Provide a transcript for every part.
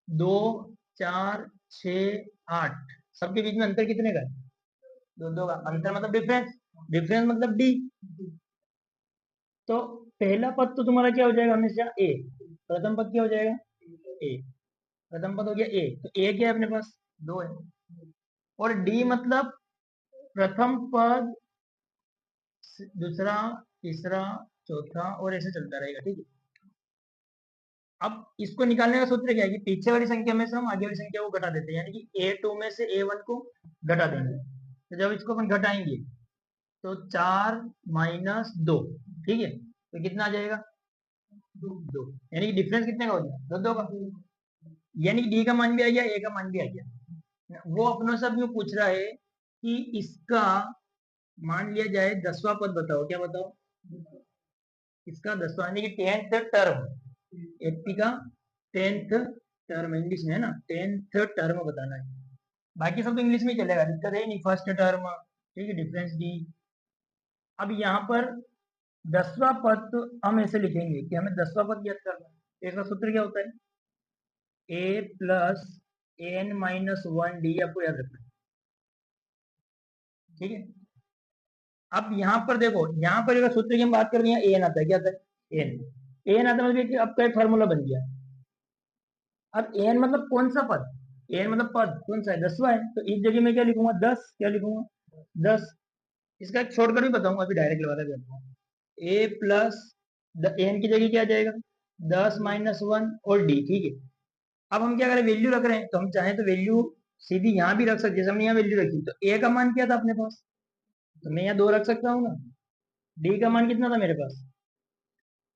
दो, चार, छ, आठ, सबके बीच में अंतर कितने का है? दो दो का अंतर, मतलब डिफरेंस। डिफरेंस मतलब डी। तो पहला पद तो तुम्हारा क्या हो जाएगा हमेशा? ए। प्रथम पद क्या हो जाएगा? ए। प्रथम पद हो गया ए, तो ए क्या है अपने पास? दो है। और डी मतलब प्रथम पद, दूसरा, तीसरा, चौथा, और ऐसे चलता रहेगा, ठीक है। अब इसको निकालने का सूत्र क्या है कि पीछे वाली संख्या में से हम आगे वाली संख्या को घटा देते हैं, यानी कि A2 में से A1 को घटा देंगे। तो जब इसको अपन घटाएंगे तो 4 - 2, ठीक है, तो कितना आ जाएगा? 2। यानी कि डिफरेंस कितने का हो गया? दो दो का। यानी कि डी का मान भी आ गया, ए का मान भी आ गया। वो अपनों से अब यूं पूछ रहा है कि इसका मान लिया जाए 10वां पद, बताओ क्या, बताओ इसका 10वां, यानी कि 10th टर्म, 80 का 10th टर्म, इंग्लिश में है ना, 10th टर्म बताना है। बाकी सब तो इंग्लिश में ही चलेगा, दिक्कत है नहीं, फर्स्ट टर्म, ठीक है, डिफरेंस डी। अब यहाँ पर 10वां पद तो हम ऐसे लिखेंगे कि हमें 10वां पद ज्ञात करना है। इसका सूत्र क्या होता है? A plus N minus one D, आपको याद रखना है, ठीक है। अब यहाँ पर देखो, यहाँ पर अगर सूत्र की हम बात कर रहे हैं, एन आता है, क्या आता है? एन। एन आता है मतलब कि आपका एक फार्मूला बन गया। अब एन मतलब कौन सा पद? एन मतलब पद कौन सा है? 10वां है, तो इस जगह में क्या लिखूंगा? 10। क्या लिखूंगा? 10। इसका एक शॉर्टकट भी बताऊंगा, अभी डायरेक्ट लगा देता हूँ। ए प्लस एन की जगह क्या आ जाएगा? 10 - 1 और डी, ठीक है। अब हम क्या करें, वैल्यू रख रहे हैं, तो हम चाहें तो वैल्यू सीधी यहाँ भी रख सकते हैं, जैसे हमने यहाँ वैल्यू रखी, तो ए का मान क्या था अपने पास? तो मैं यहाँ 2 रख सकता हूँ ना। डी का मान कितना था मेरे पास?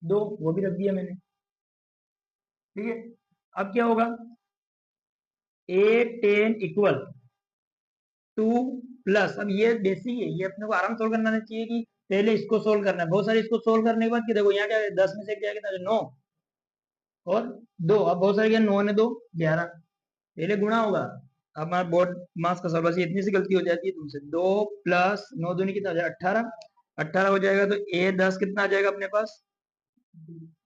2, वो भी रख दिया मैंने, ठीक है। अब क्या होगा? A10 इक्वल टू प्लस, अब ये बेसिक है, ये अपने को आराम सोल्व करना चाहिए कि पहले इसको सोल्व करना है, बहुत सारे इसको सोल्व करने के बाद कि देखो यहाँ क्या है, 10 में से क्या कितना? 9 और 2, अब बहुत सारे क्या, 9 ने 2 11, पहले गुणा होगा। अब हमारा बोर्ड मास का सवाल, बस ये इतनी सी गलती हो जाती है तुमसे। 2 प्लस 9 दूनी कितना हो जाएगा? 18। 18 हो जाएगा तो A10 कितना आ जाएगा अपने पास?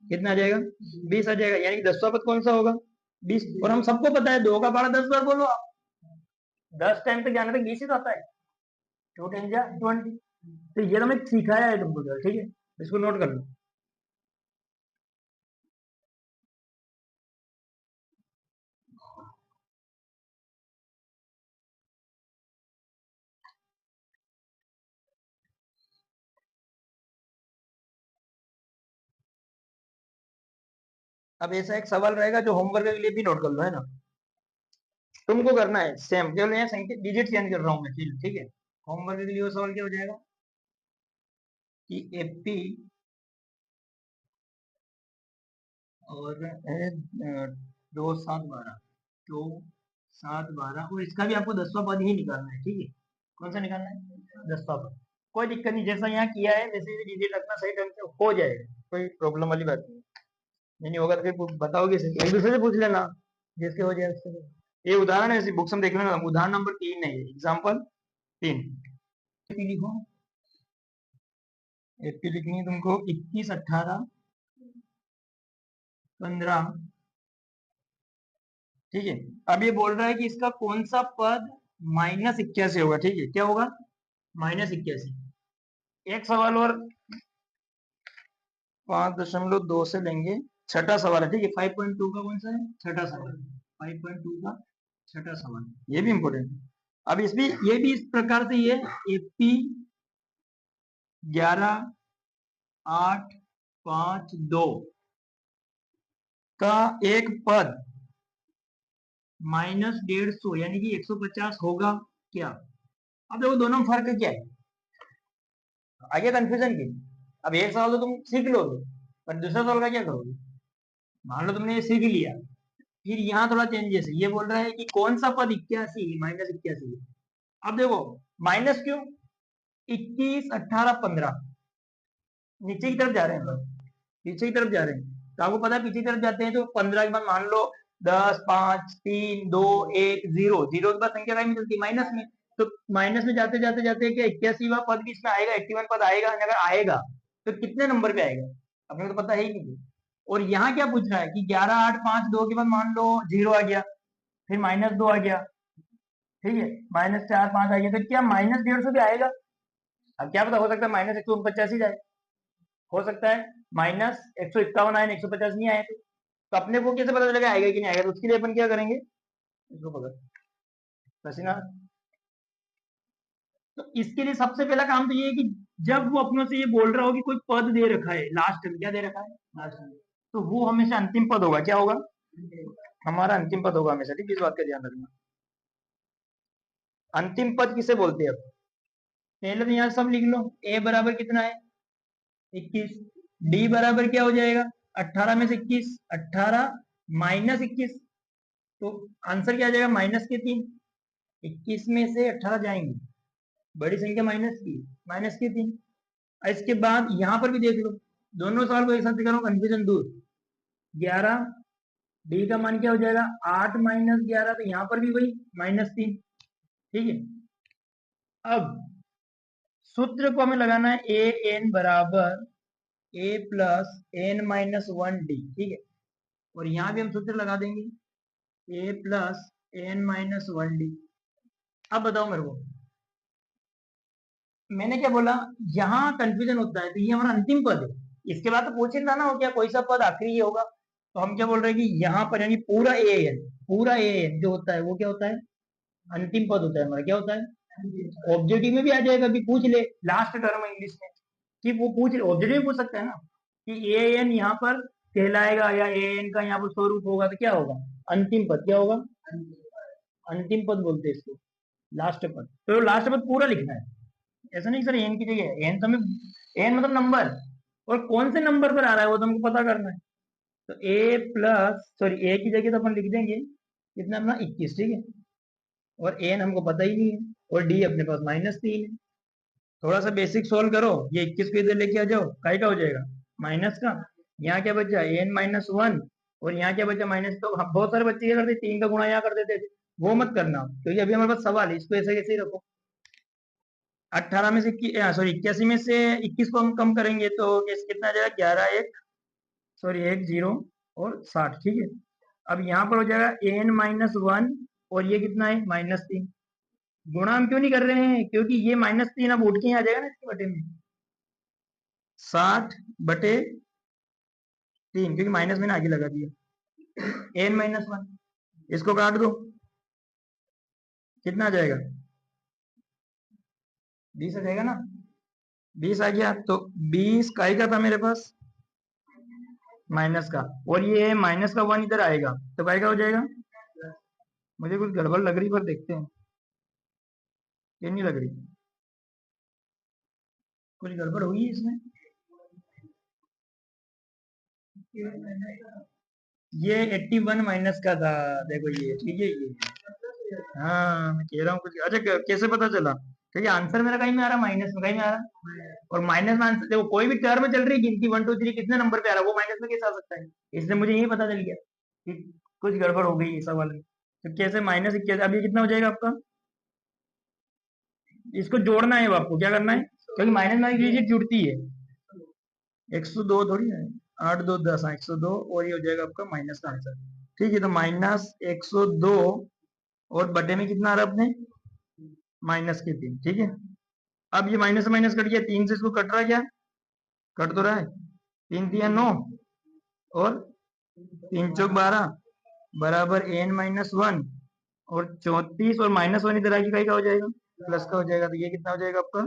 कितना आ जाएगा? 20 आ जाएगा, यानी कि 10वां पद कौन सा होगा? 20। और हम सबको पता है 2 का पारा 10 बार बोलो आप, 10 टाइम तक जाने तक 20 ही तो आता है। 2 10 जा 20। तो ये तो मैं सिखाया है तुमको सर, ठीक है, इसको नोट कर लो। अब ऐसा एक सवाल रहेगा जो होमवर्क के लिए भी नोट कर लो, है ना। तुमको करना है सेम, केवल यहाँ संख्या डिजिट चेंज कर रहा हूँ मैं, ठीक है। होमवर्क के लिए वो सवाल क्या हो जाएगा कि एपी और 2 7 12, 2 7 12, और इसका भी आपको 10वां पद ही निकालना है, ठीक है। कौन सा निकालना है? 10वां पद। कोई दिक्कत नहीं, जैसा यहाँ किया है वैसे ही डिजिट रखना, सही ढंग से हो जाएगा, कोई प्रॉब्लम वाली बात नहीं। नहीं होगा तो फिर बताओगे, एक दूसरे से पूछ लेना, जिसके हो जाए उससे। ये उदाहरण है, बुक्स में देख लेना, उदाहरण नंबर 3 है, एग्जाम्पल 3। लिखो, एपी लिखनी है तुमको 21 18 15, ठीक है। अब ये बोल रहा है कि इसका कौन सा पद -81 होगा, ठीक है, क्या होगा? -81। एक सवाल और 5.2 से लेंगे, छठा सवाल है, ठीक है। 5.2 का कौन सा है? छठा सवाल। 5.2 का छठा सवाल, ये भी इंपॉर्टेंट है। अब इसमें ये भी इस प्रकार से, ये एपी 11 8 5 2 का एक पद -150 यानी कि 150 होगा क्या? अब देखो दोनों में फर्क क्या है, आगे कंफ्यूजन की। अब एक सवाल तो तुम सीख लोगे, पर दूसरा सवाल का क्या करोगे? मान लो तुमने ये सीख लिया, फिर यहाँ थोड़ा चेंजेस है, ये बोल रहा है कि कौन सा पद 81 -81 है। अब देखो, माइनस क्यों? 21 18 15 नीचे की तरफ जा रहे हैं हम, पीछे की तरफ जा रहे हैं, तो आपको पता है पीछे की तरफ जाते हैं तो 15 के बाद मान लो 10 5 3 2 1 0, 0 के बाद संख्या कहीं मिलती है? माइनस में। तो माइनस में जाते जाते जाते क्या 81वां पद भी इसमें आएगा? 81 पद आएगा? अगर आएगा तो कितने नंबर पे आएगा? अपने को तो पता है ही नहीं। और यहाँ क्या पूछ रहा है कि 11 8 5 2 के बाद मान लो 0 आ गया, फिर -2 आ गया, ठीक है, -4 5 आ गया, तो क्या -150 भी आएगा? अब क्या पता, हो सकता है -149 ही जाए, हो सकता है -151 आए, 150 नहीं आए, तो अपने को कैसे पता चलेगा आएगा कि नहीं आएगा? तो उसके लिए अपन क्या करेंगे, इसको पकड़ पसीना। तो इसके लिए सबसे पहला काम तो ये है कि जब वो अपनों से ये बोल रहा हो कि कोई पद दे रखा है लास्ट में, क्या दे रखा है लास्ट में, तो वो हमेशा अंतिम पद होगा। क्या होगा? हमारा अंतिम पद होगा हमेशा, ठीक है, इस बात का ध्यान रखना। अंतिम पद किसे बोलते हैं? अब पहले तो यहाँ सब लिख लो, ए बराबर कितना है 21, डी बराबर क्या हो जाएगा 18 में से 21, 18 -21, तो आंसर क्या आ जाएगा -3। 21 में से 18 जाएंगे, बड़ी संख्या -3। इसके बाद यहाँ पर भी देख लो, दोनों सवाल को एक साथ करो, कंफ्यूजन दूर। 11, डी का मान क्या हो जाएगा 8 -11, तो यहाँ पर भी वही -3, ठीक है। अब सूत्र को हमें लगाना है ए एन बराबर ए प्लस एन -1 डी, ठीक है, और यहाँ भी हम सूत्र लगा देंगे ए प्लस एन -1 डी। अब बताओ मेरे को, मैंने क्या बोला, यहाँ कंफ्यूजन होता है, तो ये हमारा अंतिम पद है, इसके बाद तो पूछ ही ना हो क्या कोई सा पद आखिरी ही होगा, तो हम क्या बोल रहे हैं कि यहाँ पर यानी पूरा ए एन जो होता है वो क्या होता है, अंतिम पद होता है हमारा। क्या होता है? ऑब्जेक्टिव में भी आ जाएगा, अभी पूछ ले लास्ट टर्म इंग्लिश में, कि वो पूछ ऑब्जेक्टिव में पूछ सकता है ना कि ए एन यहाँ पर कहलाएगा या ए एन का यहाँ पर स्वरूप होगा, तो क्या होगा अंतिम पद। क्या होगा? अंतिम पद बोलते हैं इसको, लास्ट पद। तो लास्ट पद पूरा लिखना है, ऐसा नहीं सर एन की जगह एन, तो हमें एन मतलब नंबर, और कौन से नंबर पर आ रहा है वो तो हमको पता करना है। तो ए प्लस सॉरी ए की जगह तो अपन लिख देंगे कितना अपना 21, ठीक है, और एन हमको पता ही नहीं है, और डी अपने पास -3 है। थोड़ा सा बेसिक सोल्व करो, ये 21 को इधर लेके आ जाओ, काय का हो जाएगा माइनस का, यहाँ क्या बचा एन -1, और यहाँ क्या बचा माइनस। तो बहुत सारे बच्चे क्या करते 3 का गुणा यहाँ कर देते थे, वो मत करना, क्योंकि अभी हमारे पास सवाल है, इसको ऐसे कैसे ही रखो। 18 में से सॉरी 81 में से 21 को हम कम करेंगे तो कितना आ जाएगा 11 1 सॉरी 1 0 और 60, ठीक है। अब यहाँ पर हो जाएगा n-1, और ये कितना है -3। गुणा हम क्यों नहीं कर रहे हैं, क्योंकि ये -3 अब उठ के आ जाएगा ना इसके बटे में, 60/3, क्योंकि माइनस मैंने आगे लगा दिया, n-1, इसको काट दो, कितना आ जाएगा 20 आ जाएगा ना, 20 आ गया, तो 20 काई का था मेरे पास माइनस का, और ये माइनस का 1 इधर आएगा, तो काई का हो जाएगा। मुझे कुछ गड़बड़ लग रही, पर देखते हैं, ये नहीं लग रही, कुछ गड़बड़ हुई है इसमें। ये 81 माइनस का था, देखो ये, ठीक है ये, हाँ मैं कह रहा हूँ कुछ। अच्छा कैसे पता चला, क्योंकि आंसर मेरा कहीं में आ रहा माइनस में, कहीं में आ रहा, और माइनस में आंसर देखो, कोई भी टर्म चल रही गिनती 1 2 3 कितने नंबर पे आ रहा है, वो माइनस में कैसे आ सकता है, इसलिए मुझे यही पता चल गया कि कुछ गड़बड़ हो गई इस सवाल में। तो कैसे -21, अब ये कितना हो जाएगा आपका, इसको जोड़ना है आपको, क्या करना है, क्योंकि माइनस में डिजिट जुड़ती है, 102 थोड़ी है, 8 2 10, 102, और ये हो जाएगा आपका माइनस का आंसर, ठीक है। तो -102, और बटे में कितना आ रहा है अपने -3, ठीक है। अब ये माइनस माइनस कट गया, 3 से इसको कट रहा है, क्या कट तो रहा है, 3 3 9, और 3 चौक 12 बराबर n-1, और 34, और -1 इधर आगे का हो जाएगा, प्लस का हो जाएगा, तो ये कितना हो जाएगा आपका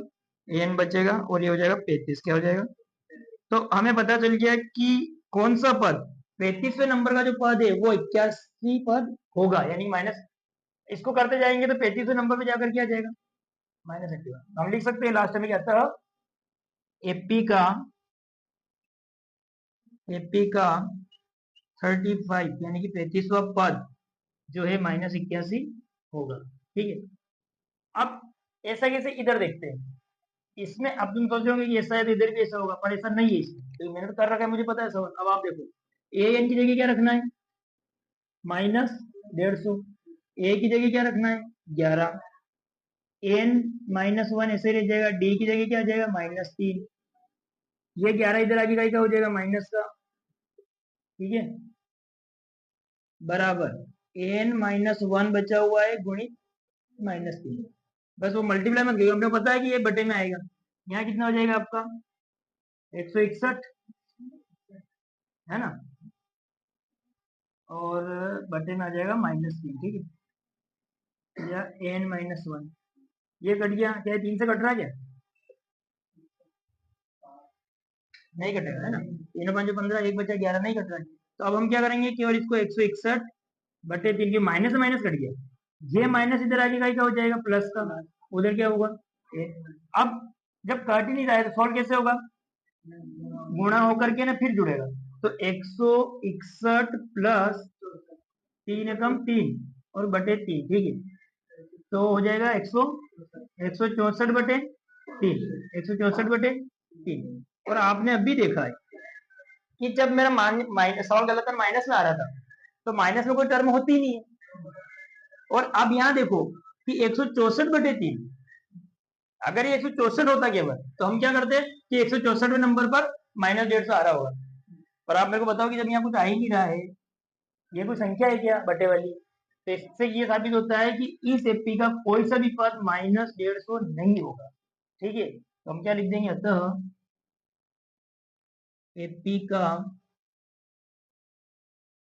n बचेगा, और ये हो जाएगा 35, क्या हो जाएगा। तो हमें पता चल गया कि कौन सा पद 35वें नंबर का जो पद है वो 81 पद होगा, यानी माइनस, इसको करते जाएंगे तो 35वें नंबर पे जाकर क्या आ जाएगा -81। हम लिख सकते हैं लास्ट में क्या था, एपी का 35 यानी कि 35वां पद जो है -81 होगा, ठीक है। अब ऐसा कैसे इधर देखते हैं, इसमें अब तुम सोचोगे कि ऐसा है तो इधर भी ऐसा होगा, पर ऐसा नहीं है इसमें, तो मैंने तो कर रखा है, मुझे पता है सवाल। अब आप देखो ए एन की जगह क्या रखना है -150, ए की जगह क्या रखना है 11, n-1 ऐसे रह जाएगा, डी की जगह क्या आ जाएगा -3, ये 11 इधर आगे का हो जाएगा माइनस का, ठीक है, बराबर n-1 बचा हुआ है गुणित -3। बस वो मल्टीप्लाई मत करिए, हमने पता है कि ये बटे में आएगा। यहाँ कितना हो जाएगा आपका 161, है ना, और बटे में आ जाएगा -3। ठीक है, या n-1 ये कट गया, क्या 3 से कट रहा है क्या? नहीं कटेगा, है ना। 3 5 15, एक बचा 11, नहीं कट रहा है। तो अब हम क्या करेंगे, केवल इसको 161 बटे 3 के माइनस से माइनस कट गया, ये माइनस इधर आगे का क्या हो जाएगा प्लस का, उधर क्या होगा अब जब कट ही नहीं रहा है तो सॉल्व कैसे होगा, गुणा होकर के ना फिर जुड़ेगा। तो 161 प्लस 3 एकम 3 और बटे 3, ठीक है, तो हो जाएगा 164 बटे 3, 164 बटे 3। और आपने अभी देखा है कि जब मेरा सॉल्व गलत था, माइनस में आ रहा था, तो माइनस में कोई टर्म होती ही नहीं है। और अब यहाँ देखो कि 164 बटे 3, अगर ये 164 होता केवल तो हम क्या करते कि 164वें नंबर पर -150 आ रहा होगा। पर आप मेरे को बताओ कि जब यहाँ कुछ आ ही नहीं रहा है, ये कोई संख्या है क्या बटे वाली, तो इससे ये साबित होता है कि इस एपी का कोई सा भी पद -150 नहीं होगा। ठीक है, तो हम क्या लिख देंगे, अतः एपी का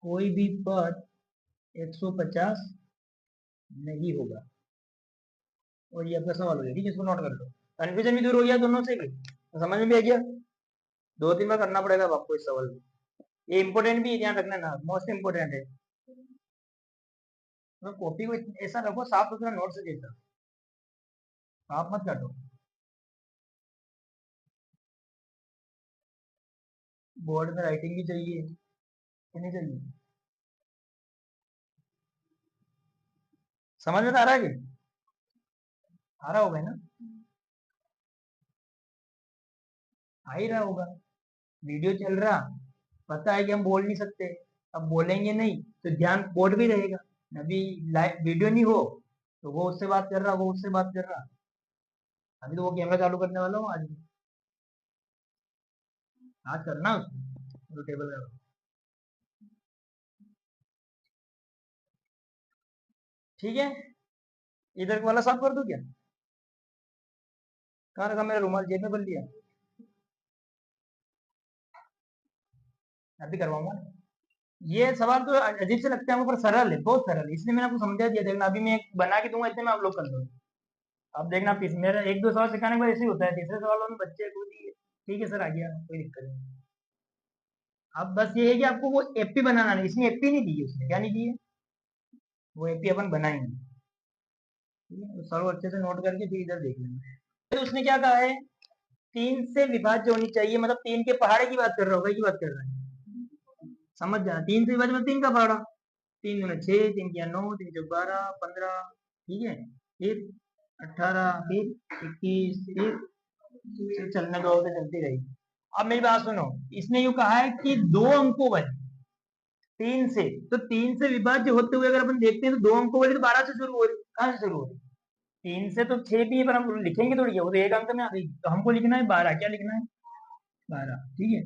कोई भी पद 150 नहीं होगा। और ये आपका सवाल हो गया, ठीक है, इसको नोट कर लो। कन्फ्यूजन भी दूर हो गया दोनों से भी, तो समझ में भी आ गया। 2 3 बार करना पड़ेगा आपको इस सवाल में, ये इंपोर्टेंट भी ध्यान रखना ना, मोस्ट इंपोर्टेंट है। तो कॉपी को ऐसा रखो साफ सुथरा, नोट से जैसा, साफ मत काटो। बोर्ड में राइटिंग भी चाहिए कि नहीं चाहिए, समझ में तो आ रहा है कि आ रहा होगा ना, आ ही रहा होगा। वीडियो चल रहा, पता है कि हम बोल नहीं सकते, अब बोलेंगे नहीं तो ध्यान बोर्ड भी रहेगा। अभी लाइव वीडियो नहीं हो तो वो उससे बात कर रहा, वो उससे बात कर रहा। अभी तो वो कैमरा चालू करने वाला हूँ आज, आज करना उसको टेबल का। ठीक है, इधर वाला साफ कर दूं क्या, कहाँ रखा मेरा रुमाल, जेब में भर लिया, अभी करवाऊंगा। ये सवाल तो अजीब से लगता है हमको, पर सरल है, बहुत सरल है, इसलिए मैंने आपको समझा दिया। देखना अभी मैं एक बना के दूंगा, इतने में आप लोग कर लो। अब देखना मेरा 1 2 सवाल सिखाने के बाद ऐसे ही होता है, तीसरे सवालों में बच्चे को दिए ठीक है सर आ गया, कोई दिक्कत नहीं। अब बस ये है कि आपको वो एपी बनाना नहीं, इसमें एपी नहीं दी है, उसने क्या नहीं दी है, वो एपी अपन बनाएंगे। ठीक है, तो सर अच्छे से नोट करके फिर इधर देख लेंगे। तो उसने क्या कहा है, 3 से विभाज्य होनी चाहिए, मतलब 3 के पहाड़े की बात कर रहा होगा, की बात कर रहा है, समझ जाना। 3 से विभाज्य मतलब 3 का पहाड़ा, 3 दूना 6, 3 किया 9, 3 चौक 12, 15, ठीक है, फिर 18, फिर 21, फिर चलने दो तो चलती रही। अब मेरी बात सुनो, इसने यूं कहा है कि 2 अंकों वाली 3 से, तो 3 से विभाज्य होते हुए अगर अपन देखते हैं तो 2 अंकों वाली तो 12 से शुरू हो रही, कहां से शुरू हो रही, 3 से तो 6 भी है, पर हम लिखेंगे थोड़ी है, वो तो एक अंक में आ गई, तो हमको लिखना है 12, क्या लिखना है 12, ठीक है।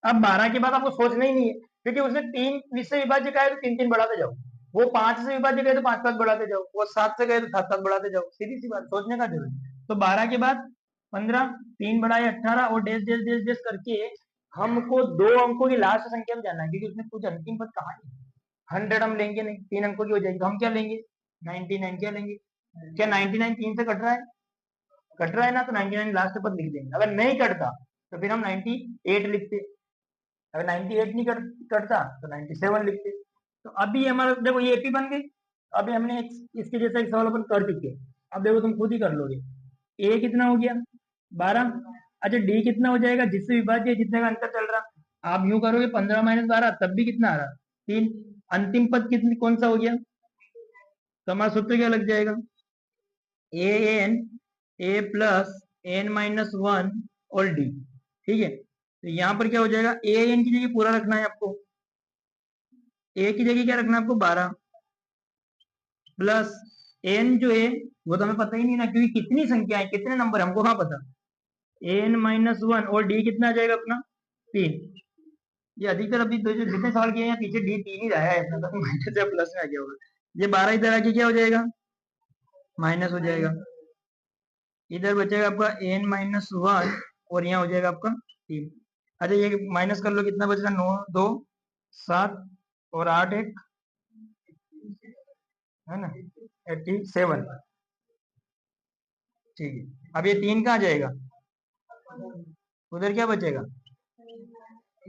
अब 12 के बाद आपको सोचना ही नहीं है, क्योंकि उसने 3 20 से विभाज्य कहा है तो 3 3 बढ़ाते जाओ, वो 5 से विभाज्य कहे तो 5 5 बढ़ाते जाओ, वो 7 से कहे तो 7 7 बढ़ाते जाओ, सीधी सी बात, सोचने का जरूरत है। तो 12 के बाद 15, 3 बढ़ाए 18 और डेस डेस डेस डेस करके हमको 2 अंकों की लास्ट संख्या में जाना है, क्योंकि उसमें कुछ अंतिम पद कहा नहीं। 100 हम लेंगे नहीं, 3 अंकों की हो जाएगी, तो हम क्या लेंगे 99, क्या लेंगे, क्या 99 3 से कट रहा है, कट रहा है ना, तो 99 लास्ट पद लिख देंगे। अगर नहीं कटता तो फिर हम 98 लिखते, अगर 98 नहीं कटता तो 97 लिखते। तो अभी हमारा देखो ये एपी बन गई। अभी हमने इसके जैसा एक सवाल अपन कर चुके, अब देखो तुम खुद ही कर लोगे। ए कितना हो गया 12, अच्छा डी कितना हो जाएगा, जिससे विभाज्य है, जितने का अंतर चल रहा। आप यूं करोगे 15 -12 तब भी कितना आ रहा 3, अंतिम पद कितनी कौन सा हो गया, तो हमारा सूत्र क्या लग जाएगा, A N A plus n-1 और डी, ठीक है। तो यहाँ पर क्या हो जाएगा, ए एन की जगह पूरा रखना है आपको, ए की जगह क्या रखना है आपको 12, प्लस एन जो है वो तो हमें पता ही नहीं ना, क्योंकि कितनी संख्या है, कितने नंबर हमको कहाँ पता, n-1 और डी कितना आ जाएगा अपना 3, ये अधिकतर अभी तो जो जितने सवाल किए हैं पीछे डी तीन ही रहा है अपना, तो माइनस या प्लस में आ गया होगा। ये 12 इधर आके क्या हो जाएगा, माइनस हो जाएगा। इधर बचेगा आपका n-1 और यहाँ हो जाएगा आपका 3। अच्छा ये माइनस कर लो, कितना बचेगा, 9 2 7 और 8 1 है ना 87। ठीक है, अब ये 3 कहाँ जाएगा, उधर क्या बचेगा,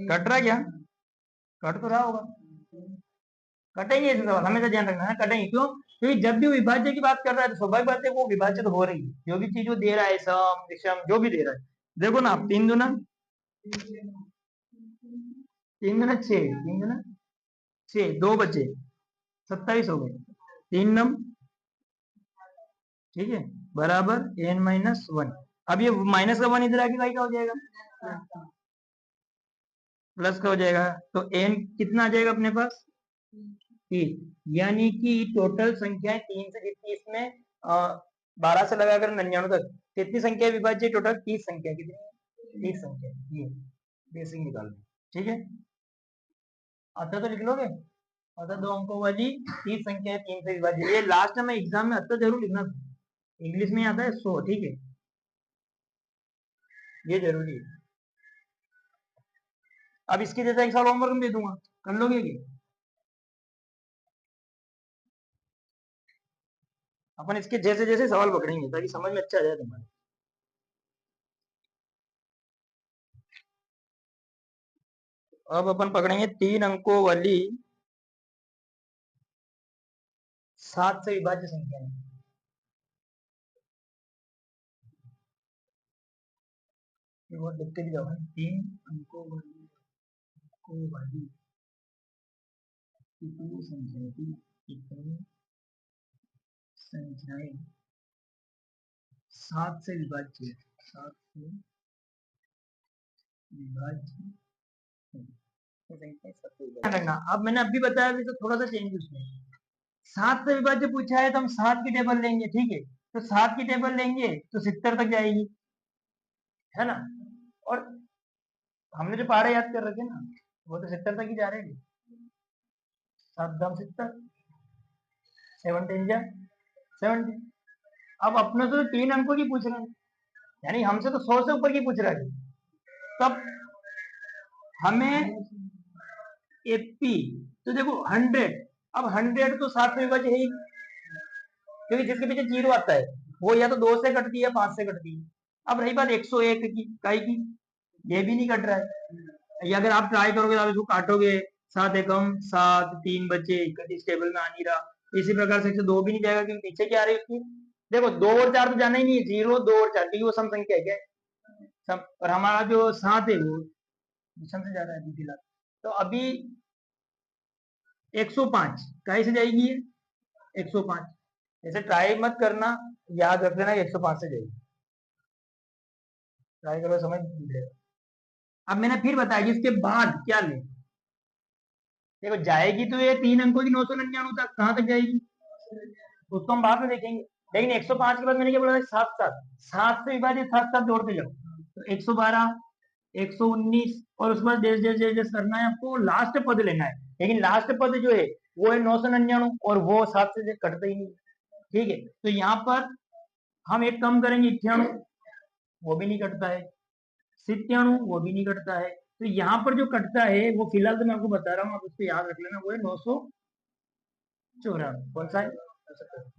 कट रहा क्या, कट तो रहा होगा, कटेंगे इस सवाल, हमेशा ध्यान रखना है कटेंगे, क्यों, क्योंकि जब भी वो विभाज्य की बात कर रहा है तो स्वाभाविक बात है वो विभाज्य तो हो रही है, जो भी चीज वो दे रहा है, सम विषम जो भी दे रहा है। देखो ना, 3 दूना 6, 3 दूना 6, 2 बचे 27 हो गए, 3 नम, ठीक है, बराबर n-1। अब ये माइनस का 1 इधर आके भाई क्या हो जाएगा, प्लस का हो जाएगा, तो n कितना आ जाएगा अपने पास, 3। यानी कि टोटल संख्याएं 3 से जितनी इसमें 12 से लगाकर 99 तक कितनी संख्या विभाज्य, टोटल 30 संख्या, कितनी 30 संख्या, ये बेसिक निकाल लें, ठीक है। आता तो लिख लोगे, आता 2 अंकों वाली 30 संख्या 3 से विभाज्य, ये लास्ट में एग्जाम में आता जरूर लिखना, इंग्लिश में आता है 100, ठीक है, ये जरूरी है। अब इसके जैसा एक साल होमवर्क दे दूंगा, कर लोगे क्या, अपन इसके जैसे जैसे सवाल पकड़ेंगे ताकि समझ में अच्छा आ जाए तुम्हारे। अब अपन पकड़ेंगे 3 अंकों वाली 7 से विभाज्य संख्या है, ये बहुत लिखते भी जाओ, 3 अंकों वाली कितनी संख्या थी, कितनी संख्याएं 7 से विभाज्य, 7 से विभाज्य रखना। अब मैंने अभी बताया भी तो थोड़ा सा चेंज उसमें, 7 से विभाज्य पूछा है तो हम 7 की टेबल लेंगे, ठीक है, तो 7 की टेबल लेंगे तो 70 तक जाएगी, है ना, और हमने जो पारे याद कर रखे ना वो तो 70 तक ही जा रहे हैं, 7 दम 70, 17 जा 70। अब अपने तो 3 अंकों की पूछ रहे हैं, यानी हमसे तो 100 से ऊपर की पूछ रहा है, तब हमें एपी, तो देखो 100, अब 100 तो 7 से विभाज्य है ही, क्योंकि जिसके पीछे जीरो आता है वो या तो 2 से कटती है 5 से कटती है। अब रही बात 101 की काई की, ये भी नहीं कट रहा है, ये अगर आप ट्राई करोगे तो आप इसको काटोगे, 7 एकम 7, 3 बचे, इस टेबल में आ नहीं रहा, इसी प्रकार से 102 भी नहीं जाएगा क्योंकि पीछे क्या आ रही है उसकी, देखो 2 और 4 तो जाना ही नहीं है, 0 2 और 4, क्योंकि वो सम संख्या है क्या, सम, और हमारा जो 7 है वो विषम से जा रहा है फिलहाल, तो अभी 105 कहीं से जाएगी, 105, ऐसे ट्राई मत करना, याद रख लेना 105 से जाएगी, ट्राई करो समझ जाएगा। अब मैंने फिर बताया कि इसके बाद क्या ले, देखो जाएगी तो ये 3 अंकों की 999 तक, कहां तक जाएगी उसको हम बाद में देखेंगे, लेकिन 105 के बाद मैंने क्या बोला था, 7 7, 7 से विभाजित 7 7 जोड़ते जाओ, तो 112 119 और उसके बाद जैसे जैसे जैसे करना है आपको, लास्ट पद लेना है, लेकिन लास्ट पद जो है वो है 999 और वो 7 से कटता ही नहीं, ठीक है, तो यहाँ पर हम एक कम करेंगे 98, वो भी नहीं कटता है, 97 वो भी नहीं कटता है, तो यहाँ पर जो कटता है वो फिलहाल तो मैं आपको बता रहा हूँ, आप उसको याद रख लेना, वो है 994, कौन सा है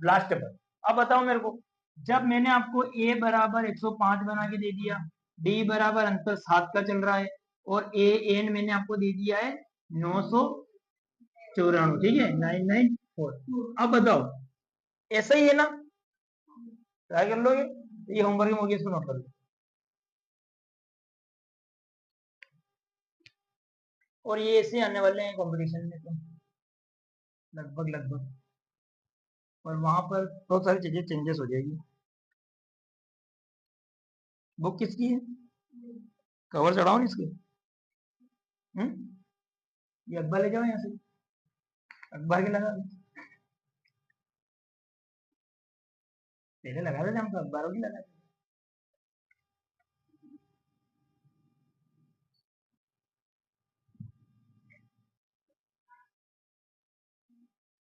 लास्ट पर। अब बताओ मेरे को, जब मैंने आपको ए बराबर 105 बना के दे दिया, डी बराबर अंतर 7 का चल रहा है, और ए एन मैंने आपको दे दिया है 994, ठीक है 994, अब बताओ ऐसा ही है ना, ट्राई कर लोगे, ये होमवर्क में हो गया, इसको नोट कर लो, और ये ऐसे आने वाले हैं कंपटीशन में तो लगभग लगभग, और वहां पर बहुत सारी चीजें चेंजेस हो जाएगी। बुक किसकी है, कवर चढ़ाओ ना इसके, ये अखबार ले जाओ यहाँ से, अखबार के लगा दो। पहले लगा देते हम तो अखबारों की लगा देते।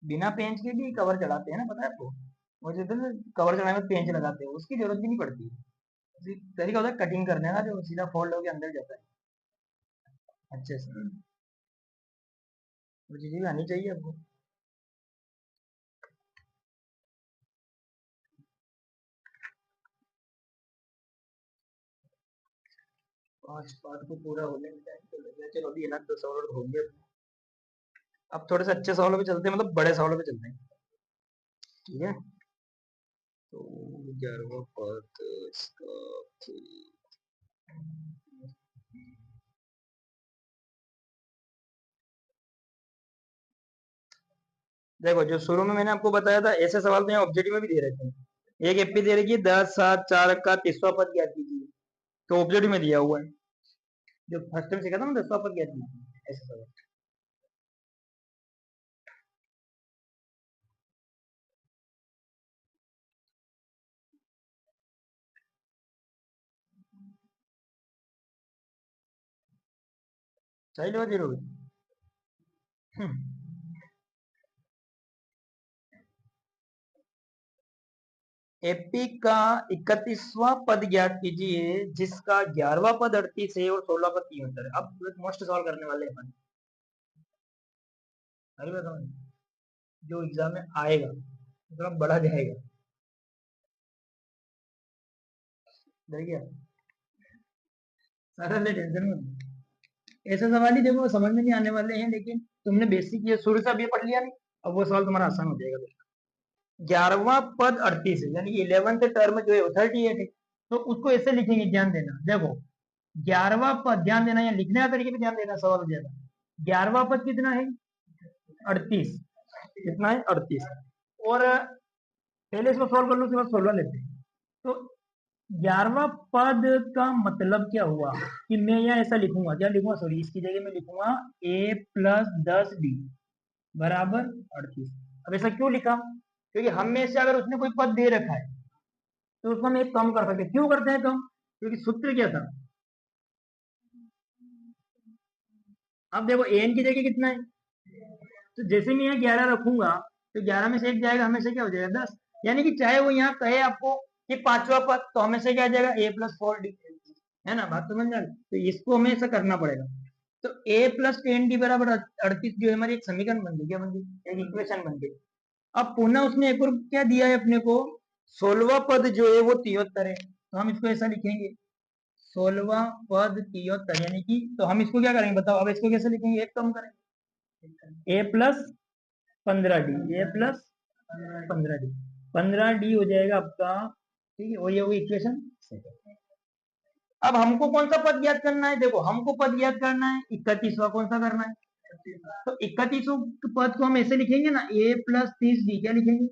बिना पेंच के भी कवर चढ़ाते हैं ना, पता है आपको? वो जो ना कवर चढ़ाने में पेंच लगाते हैं, उसकी जरूरत भी नहीं पड़ती। तरीका होता है कटिंग करने का, जो सीधा फोल्ड होकर अंदर जाता है अच्छे से। वो चीजें भी आनी चाहिए आपको। पांच पार्ट को पूरा होने में टाइम तो लगेगा। चलो अभी ना 10 सवाल हो गया। अब थोड़े से अच्छे सवालों पे चलते हैं, मतलब बड़े सवालों पे चलते हैं, ठीक है? तो 11वां पार्ट इसका देखो, जो शुरू में मैंने आपको बताया था, ऐसे सवाल तो यहाँ ऑब्जेक्टिव में भी दे रखे हैं। एक एपी दे रखी है 10 7 4 का 30वां पद ज्ञात कीजिए, तो ऑब्जेक्टिव में दिया हुआ है। जो फर्स्ट टाइम सीखा था ना 10वां पद ज्ञात कीजिए, ऐसे सवाल। सही लो जरूर। एपी का 31वां पद ज्ञात कीजिए जिसका 11वां पद 38 है और 16वां पद 73 है। अब मोस्ट सॉल्व करने वाले हैं अपन। अरे बताओ, जो एग्जाम में आएगा थोड़ा बड़ा जाएगा। देखिए, सारा ले टेंशन में। ऐसे सवाल ही देखो समझ में नहीं आने वाले हैं, लेकिन तुमने बेसिक ये शुरू से अभी पढ़ लिया नहीं, अब वो सवाल तुम्हारा आसान हो जाएगा। 11वां पद 38 है, यानी 11th टर्म जो है 38 है, तो उसको ऐसे लिखेंगे, ध्यान देना। देखो, 11वां पद, ध्यान देना, या लिखने का तरीके पे ध्यान देना, सवाल हो जाएगा। 11वां पद कितना है? 38। कितना है? 38। और पहले इसको सोल्व कर लो, उसके बाद 16 लेते हैं। तो 11वां पद का मतलब क्या हुआ कि मैं यहाँ ऐसा लिखूंगा, क्या लिखूंगा, सॉरी, इसकी जगह मैं लिखूंगा a+10d बराबर 38। अब ऐसा क्यों लिखा? क्योंकि हम में से अगर उसने कोई पद दे रखा है तो उसको हम एक कम कर सकते हैं। क्यों करते हैं कम? क्योंकि सूत्र क्या था? अब देखो, एन की जगह कितना है, तो जैसे मैं यहाँ 11 रखूंगा तो 11 में से एक जाएगा, हमेशा क्या हो जाएगा? 10। यानी कि चाहे वो यहाँ कहे आपको कि 5वां पद, तो हमेशा क्या आ जाएगा? a+4d, है ना? बात समझ में आ रही? तो इसको हमें ऐसा करना पड़ेगा। तो a+10d बराबर 38 जो है हमारी एक समीकरण बन गई, क्या बन गई? एक इक्वेशन बन गई। अब पुनः उसने एक और क्या दिया है अपने को? 16वां पद जो है वो 73 है, तो हम इसको ऐसा लिखेंगे, 16वां पद 73, यानी कि, तो हम इसको क्या करेंगे बताओ? अब इसको कैसे लिखेंगे? एक कम करेंगे, a+15d, a+15d, 15d हो जाएगा आपका, ठीक है? और ये होगी इक्वेशन। अब हमको कौन सा पद ज्ञात करना है? देखो, हमको पद ज्ञात करना है 31वां। कौन सा करना है? तो 31वां पद को हम ऐसे लिखेंगे ना, a+30d, क्या लिखेंगे?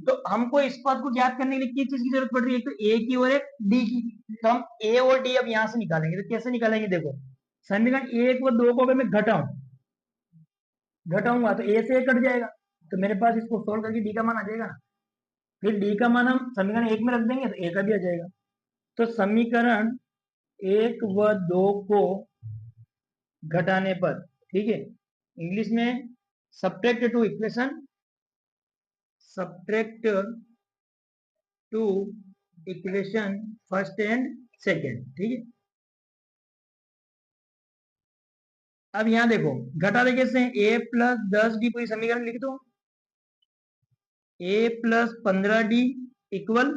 तो हमको इस पद को ज्ञात करने के लिए किस चीज की जरूरत पड़ रही है? एक तो ए की और एक डी की। तो हम ए और डी अब यहां से निकालेंगे, तो कैसे निकालेंगे? देखो, समीकरण 1 व 2 को अगर मैं घटाऊंगा तो ए से ए कट जाएगा, तो मेरे पास इसको सोल्व करके डी का मान आ जाएगा ना। फिर डी का मान हम समीकरण 1 में रख देंगे तो ए का भी आ जाएगा। तो समीकरण 1 व 2 को घटाने पर, ठीक है, इंग्लिश में subtract two equation, subtract two equation first and second, ठीक है। अब यहां देखो, घटा दे कैसे? a+10d पूरी समीकरण लिख दो, a+15d इक्वल,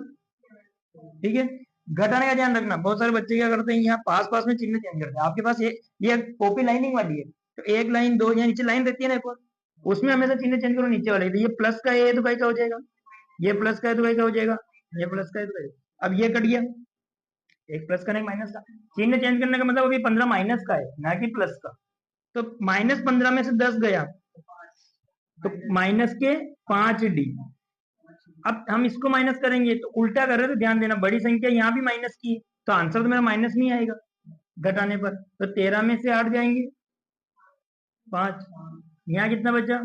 ठीक है। घटाने का ध्यान रखना, बहुत सारे बच्चे क्या करते हैं, यहाँ पास पास में चिन्ह चेंज करते हैं। आपके पास ये कॉपी लाइनिंग वाली है, तो एक लाइन दो, यहाँ नीचे लाइन रहती है ना एक और, उसमें हमेशा चिन्ह चेंज करो नीचे वाले। तो ये प्लस का है तो भाई क्या हो जाएगा? ये प्लस का है तो भाई क्या हो जाएगा? ये प्लस का है तो अब ये कट गया, एक प्लस का नहीं माइनस का। चिन्ह चेंज करने का मतलब अभी 15 माइनस का है ना कि प्लस का। तो -15 में से 10 गया, तो माइनस के 5d। अब हम इसको माइनस करेंगे तो उल्टा कर रहे हैं, तो ध्यान देना, बड़ी संख्या यहाँ भी माइनस की है, तो आंसर तो मेरा माइनस नहीं आएगा घटाने पर। तो 13 में से 8 जाएंगे, 5, यहाँ कितना बचा?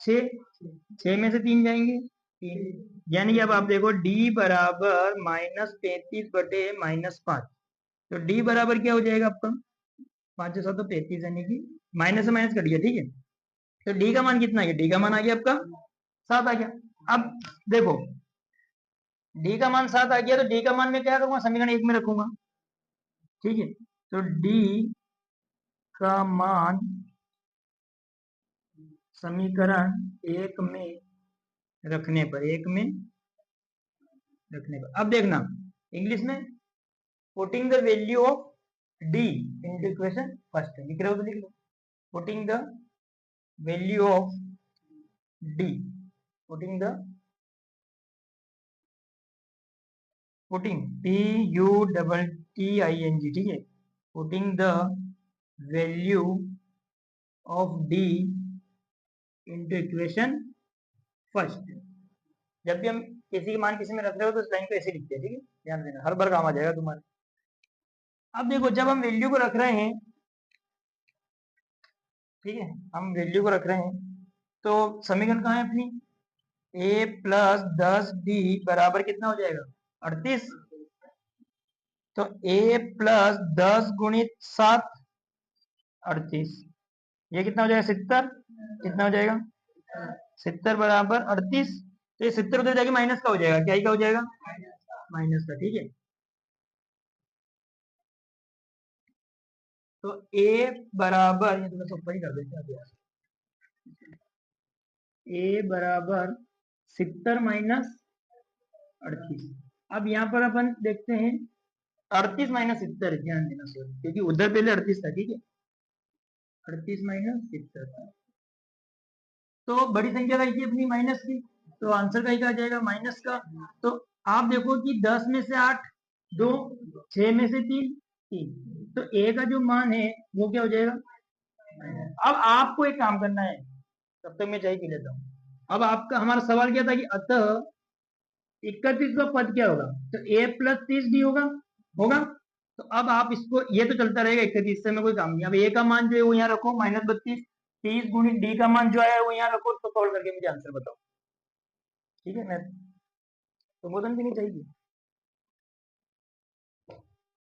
6, 6 में से 3 जाएंगे, 3। यानी कि अब आप देखो d बराबर -35/-5। तो d बराबर क्या हो जाएगा आपका? 5 से 7 तो 35, यानी कि माइनस से माइनस कट गया, ठीक है। तो डी का मान कितना आ गया, डी का मान आ गया आपका 7 आ गया। अब देखो डी का मान 7 आ गया, तो डी का मान मैं क्या करूंगा, समीकरण 1 में रखूंगा, ठीक है। तो डी का मान समीकरण 1 में रखने पर, 1 में रखने पर, अब देखना इंग्लिश में putting the value of D in equation first, लिख रहे हो तो लिख लो, putting the value of D, putting the, putting P U double T I N G, ठीक है, putting the value of D into equation first. जब भी हम किसी के मान किसी में रख रहे हो तो इस लाइन को ऐसे लिखते हैं, ठीक है, ध्यान देना, हर बार काम आ जाएगा तुम्हारे। अब देखो जब हम वैल्यू को रख रहे हैं, ठीक है, हम वैल्यू को रख रहे हैं, तो समीकरण कहाँ है अपनी, a प्लस 10d बराबर कितना हो जाएगा 38। तो a प्लस 10 गुणित 7 38, ये कितना हो जाएगा 70, कितना हो जाएगा 70 बराबर 38। तो ये 70 उधर जाके माइनस का हो जाएगा, क्या ही का हो जाएगा, माइनस का, ठीक है। तो a बराबर, ये तो ऊपर ही कर देते हैं, a बराबर 70 माइनस 38। अब यहाँ पर अपन देखते हैं 38 माइनस 70, ध्यान देना सर, क्योंकि उधर पहले 38 था, ठीक है, 38 माइनस 70, तो बड़ी संख्या का ही अपनी माइनस की, तो आंसर का ही आ जाएगा माइनस का। तो आप देखो कि 10 में से 8 2, 6 में से 3 3, तो ए का जो मान है वो क्या हो जाएगा। अब आपको एक काम करना है, तब तक मैं चाय पी लेता हूँ। अब आपका हमारा सवाल क्या था कि अतः 31 का पद क्या होगा, तो a प्लस 30d होगा, होगा। तो अब आप इसको, ये तो चलता रहेगा 31 से, में कोई काम नहीं। अब a का मान जो है वो यहाँ रखो -32, 30 गुणित d का मान जो है वो यहाँ रखो, तो सॉल्व करके मुझे आंसर बताओ, ठीक है। मैं तो बोतल भी नहीं चाहिए।